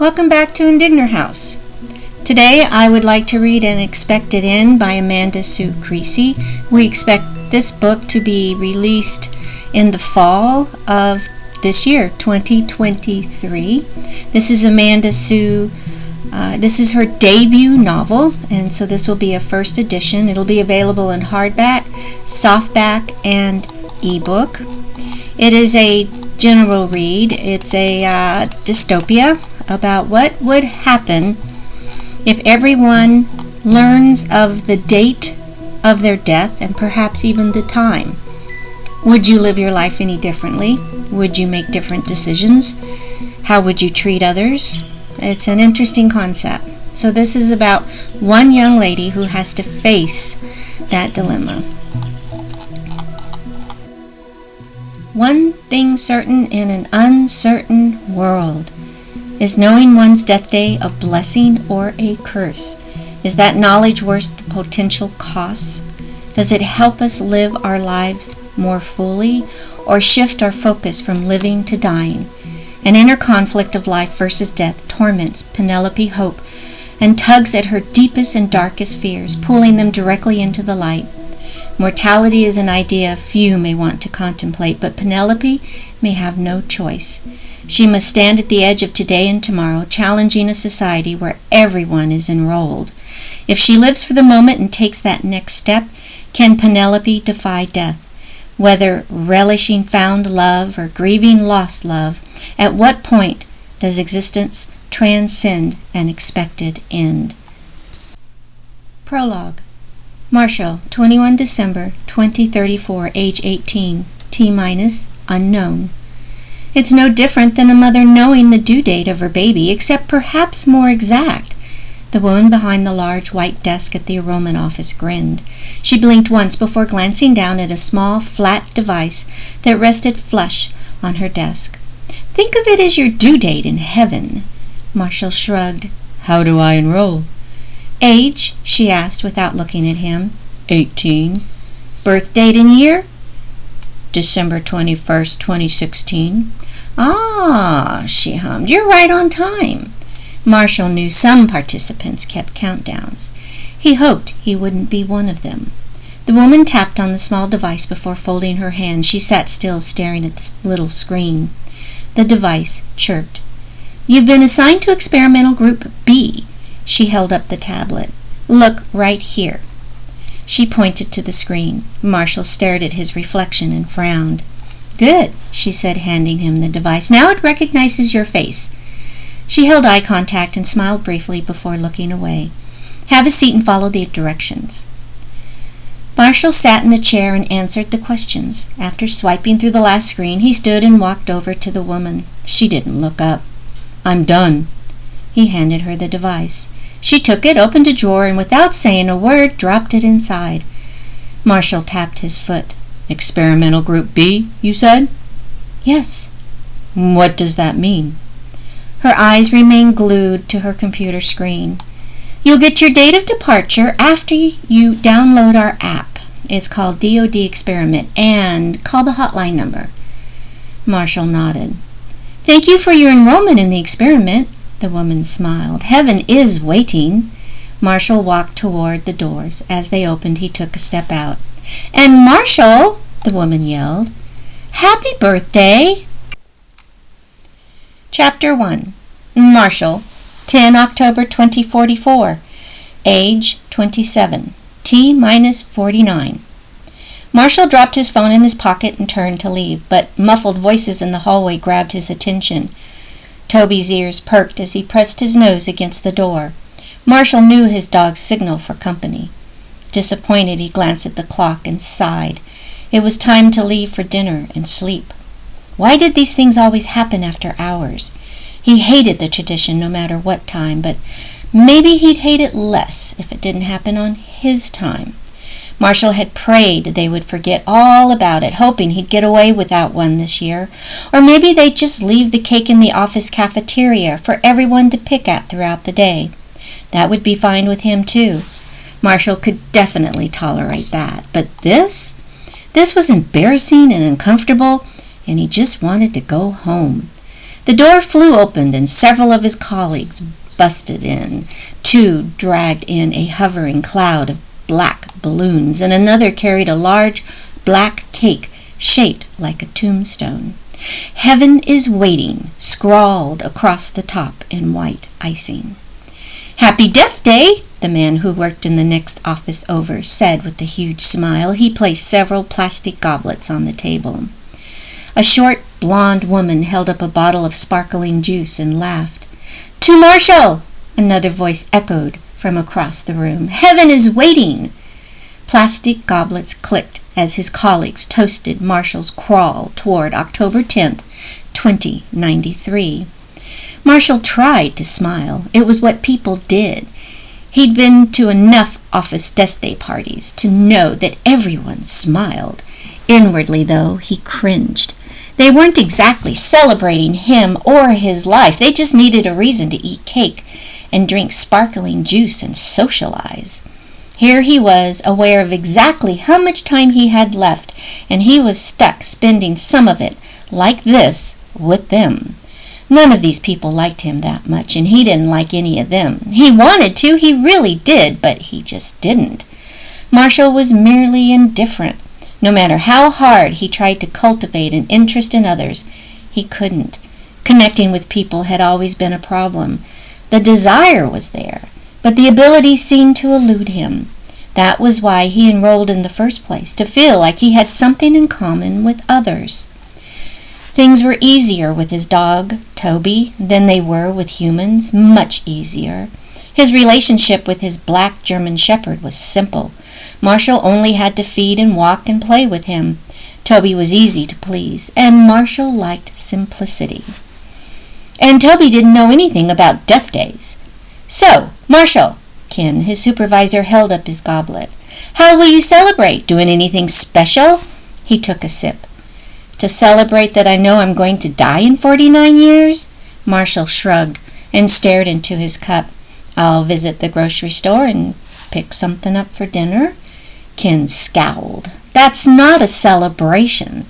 Welcome back to Indignor House. Today I would like to read An Expected End by Amanda Sue Creasey. We expect this book to be released in the fall of this year, 2023. This is Amanda Sue. This is her debut novel, and so this will be a first edition. It'll be available in hardback, softback, and ebook. It is a general read. It's a dystopia about what would happen if everyone learns of the date of their death and perhaps even the time. Would you live your life any differently? Would you make different decisions? How would you treat others? It's an interesting concept. So this is about one young lady who has to face that dilemma. One thing certain in an uncertain world. Is knowing one's death day a blessing or a curse? Is that knowledge worth the potential costs? Does it help us live our lives more fully or shift our focus from living to dying? An inner conflict of life versus death torments Penelope Hope and tugs at her deepest and darkest fears, pulling them directly into the light. Mortality is an idea few may want to contemplate, but Penelope may have no choice. She must stand at the edge of today and tomorrow, challenging a society where everyone is enrolled. If she lives for the moment and takes that next step, can Penelope defy death? Whether relishing found love or grieving lost love, at what point does existence transcend an expected end? Prologue. Marshall, 21 December 2034, age 18, T-, unknown. It's no different than a mother knowing the due date of her baby, except perhaps more exact. The woman behind the large white desk at the enrollment office grinned. She blinked once before glancing down at a small, flat device that rested flush on her desk. Think of it as your due date in heaven. Marshall shrugged. How do I enroll? Age? She asked without looking at him. 18. Birth date and year? December 21st, 2016. Ah, she hummed. You're right on time. Marshall knew some participants kept countdowns. He hoped he wouldn't be one of them. The woman tapped on the small device before folding her hands. She sat still, staring at the little screen. The device chirped. You've been assigned to experimental group B. She held up the tablet. Look right here. She pointed to the screen. Marshall stared at his reflection and frowned. Good, she said, handing him the device. Now it recognizes your face. She held eye contact and smiled briefly before looking away. Have a seat and follow the directions. Marshall sat in a chair and answered the questions. After swiping through the last screen, he stood and walked over to the woman. She didn't look up. I'm done. He handed her the device. She took it, opened a drawer, and without saying a word, dropped it inside. Marshall tapped his foot. Experimental Group B, you said? Yes. What does that mean? Her eyes remained glued to her computer screen. You'll get your date of departure after you download our app. It's called DoD Experiment, and call the hotline number. Marshall nodded. Thank you for your enrollment in the experiment. The woman smiled. Heaven is waiting. Marshall walked toward the doors. As they opened, he took a step out. And Marshall, the woman yelled, Happy birthday! Chapter 1. Marshall, 10 October 2044, age 27, T-49. Marshall dropped his phone in his pocket and turned to leave, but muffled voices in the hallway grabbed his attention. Toby's ears perked as he pressed his nose against the door. Marshall knew his dog's signal for company. Disappointed, he glanced at the clock and sighed. It was time to leave for dinner and sleep. Why did these things always happen after hours? He hated the tradition no matter what time, but maybe he'd hate it less if it didn't happen on his time. Marshall had prayed they would forget all about it, hoping he'd get away without one this year. Or maybe they'd just leave the cake in the office cafeteria for everyone to pick at throughout the day. That would be fine with him, too. Marshall could definitely tolerate that. But this was embarrassing and uncomfortable, and he just wanted to go home. The door flew open and several of his colleagues busted in. Two dragged in a hovering cloud of black balloons, and another carried a large black cake shaped like a tombstone. "Heaven is waiting," scrawled across the top in white icing. "Happy Death Day," the man who worked in the next office over said with a huge smile. He placed several plastic goblets on the table. A short, blonde woman held up a bottle of sparkling juice and laughed. "To Marshall!" another voice echoed from across the room. "Heaven is waiting!" Plastic goblets clicked as his colleagues toasted Marshall's crawl toward October 10th, 2093. Marshall tried to smile. It was what people did. He'd been to enough office deathday parties to know that everyone smiled. Inwardly, though, he cringed. They weren't exactly celebrating him or his life. They just needed a reason to eat cake and drink sparkling juice and socialize. Here he was, aware of exactly how much time he had left, and he was stuck spending some of it, like this, with them. None of these people liked him that much, and he didn't like any of them. He wanted to, he really did, but he just didn't. Marshall was merely indifferent. No matter how hard he tried to cultivate an interest in others, he couldn't. Connecting with people had always been a problem. The desire was there, but the ability seemed to elude him. That was why he enrolled in the first place, to feel like he had something in common with others. Things were easier with his dog, Toby, than they were with humans, much easier. His relationship with his black German shepherd was simple. Marshall only had to feed and walk and play with him. Toby was easy to please, and Marshall liked simplicity. And Toby didn't know anything about death days. "So, Marshall," Ken, his supervisor, held up his goblet. "How will you celebrate? Doing anything special?" He took a sip. "To celebrate that I know I'm going to die in 49 years? Marshall shrugged and stared into his cup. "I'll visit the grocery store and pick something up for dinner." Ken scowled. "That's not a celebration."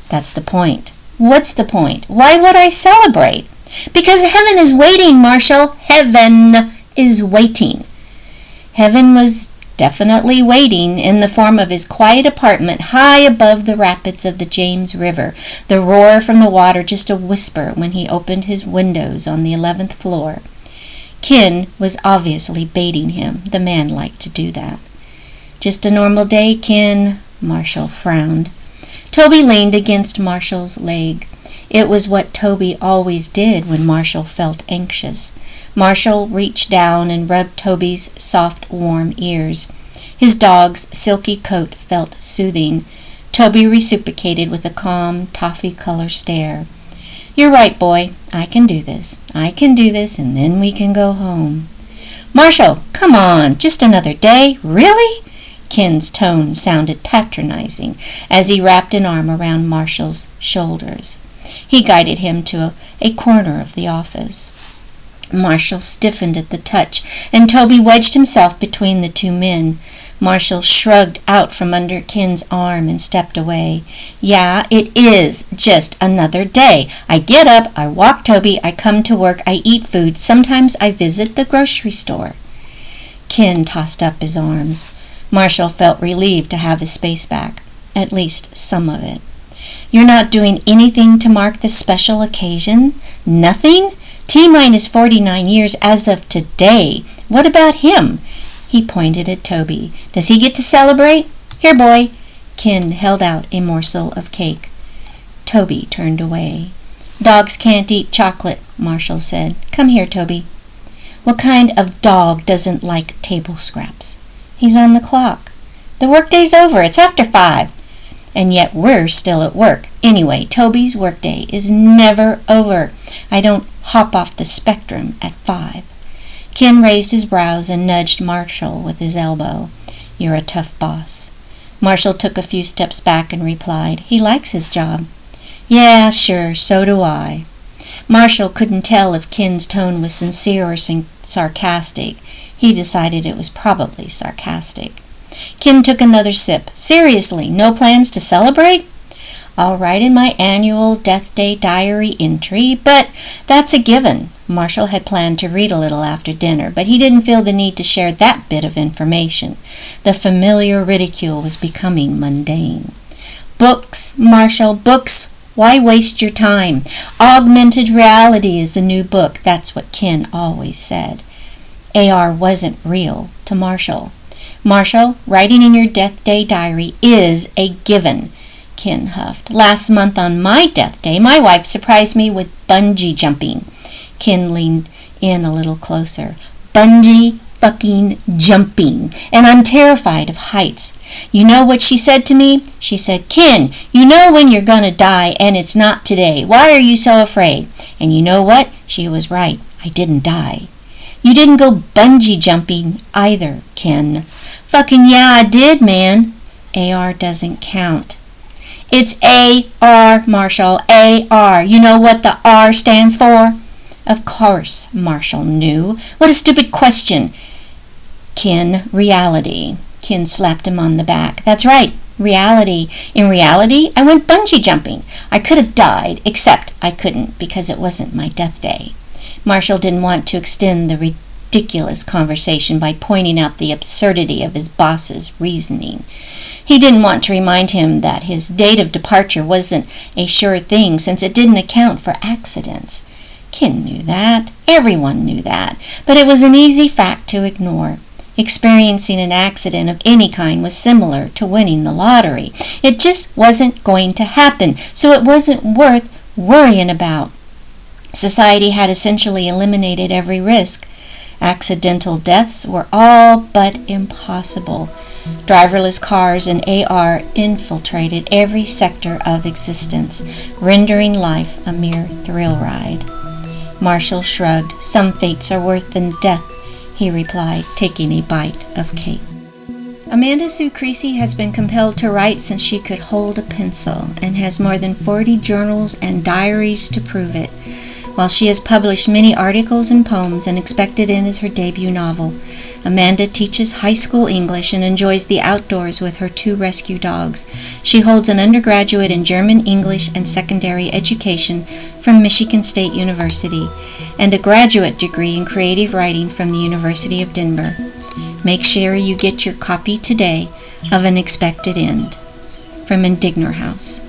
"That's the point." "What's the point? Why would I celebrate?" "Because heaven is waiting, Marshall. Heaven is waiting." Heaven was definitely waiting in the form of his quiet apartment high above the rapids of the James River, the roar from the water just a whisper when he opened his windows on the 11th floor. Ken was obviously baiting him. The man liked to do that. "Just a normal day, Ken," Marshall frowned. Toby leaned against Marshall's leg. It was what Toby always did when Marshall felt anxious. Marshall reached down and rubbed Toby's soft, warm ears. His dog's silky coat felt soothing. Toby reciprocated with a calm, toffee-color stare. "You're right, boy. I can do this. I can do this, and then we can go home." "Marshall, come on. Just another day? Really?" Ken's tone sounded patronizing as he wrapped an arm around Marshall's shoulders. He guided him to a corner of the office. Marshall stiffened at the touch, and Toby wedged himself between the two men. Marshall shrugged out from under Ken's arm and stepped away. "Yeah, it is just another day. I get up, I walk Toby, I come to work, I eat food. Sometimes I visit the grocery store." Ken tossed up his arms. Marshall felt relieved to have his space back, at least some of it. "You're not doing anything to mark this special occasion? Nothing? T-minus 49 years as of today. What about him?" He pointed at Toby. "Does he get to celebrate? Here, boy." Ken held out a morsel of cake. Toby turned away. "Dogs can't eat chocolate," Marshall said. "Come here, Toby." "What kind of dog doesn't like table scraps?" "He's on the clock." "The workday's over. It's after 5. And yet we're still at work. Anyway, Toby's workday is never over. I don't hop off the spectrum at 5. Ken raised his brows and nudged Marshall with his elbow. "You're a tough boss." Marshall took a few steps back and replied, "He likes his job." "Yeah, sure, so do I." Marshall couldn't tell if Ken's tone was sincere or sarcastic. He decided it was probably sarcastic. Ken took another sip. "Seriously, no plans to celebrate?" I'll write in my annual Death Day diary entry, but that's a given. Marshall had planned to read a little after dinner, but he didn't feel the need to share that bit of information. The familiar ridicule was becoming mundane. Books, Marshall, books. Why waste your time? Augmented reality is the new book. That's what Ken always said. AR wasn't real to Marshall. Marshall, writing in your Death Day diary is a given, Ken huffed. Last month on my death day, my wife surprised me with bungee jumping. Ken leaned in a little closer. Bungee fucking jumping. And I'm terrified of heights. You know what she said to me? She said, Ken, you know when you're gonna die and it's not today. Why are you so afraid? And you know what? She was right. I didn't die. You didn't go bungee jumping either, Ken. Fucking yeah, I did, man. AR doesn't count. It's AR, Marshall, AR. You know what the R stands for? Of course, Marshall knew. What a stupid question. Ken, reality. Ken slapped him on the back. That's right, reality. In reality, I went bungee jumping. I could have died, except I couldn't because it wasn't my death day. Marshall didn't want to extend the ridiculous conversation by pointing out the absurdity of his boss's reasoning. He didn't want to remind him that his date of departure wasn't a sure thing since it didn't account for accidents. Ken knew that. Everyone knew that. But it was an easy fact to ignore. Experiencing an accident of any kind was similar to winning the lottery. It just wasn't going to happen, so it wasn't worth worrying about. Society had essentially eliminated every risk. Accidental deaths were all but impossible. Driverless cars and AR infiltrated every sector of existence, rendering life a mere thrill ride. Marshall shrugged. Some fates are worse than death, he replied, taking a bite of cake. Amanda Sue Creasey has been compelled to write since she could hold a pencil and has more than 40 journals and diaries to prove it. While she has published many articles and poems and Expected End is her debut novel, Amanda teaches high school English and enjoys the outdoors with her 2 rescue dogs. She holds an undergraduate in German, English, and secondary education from Michigan State University and a graduate degree in creative writing from the University of Denver. Make sure you get your copy today of An Expected End from Indignor House.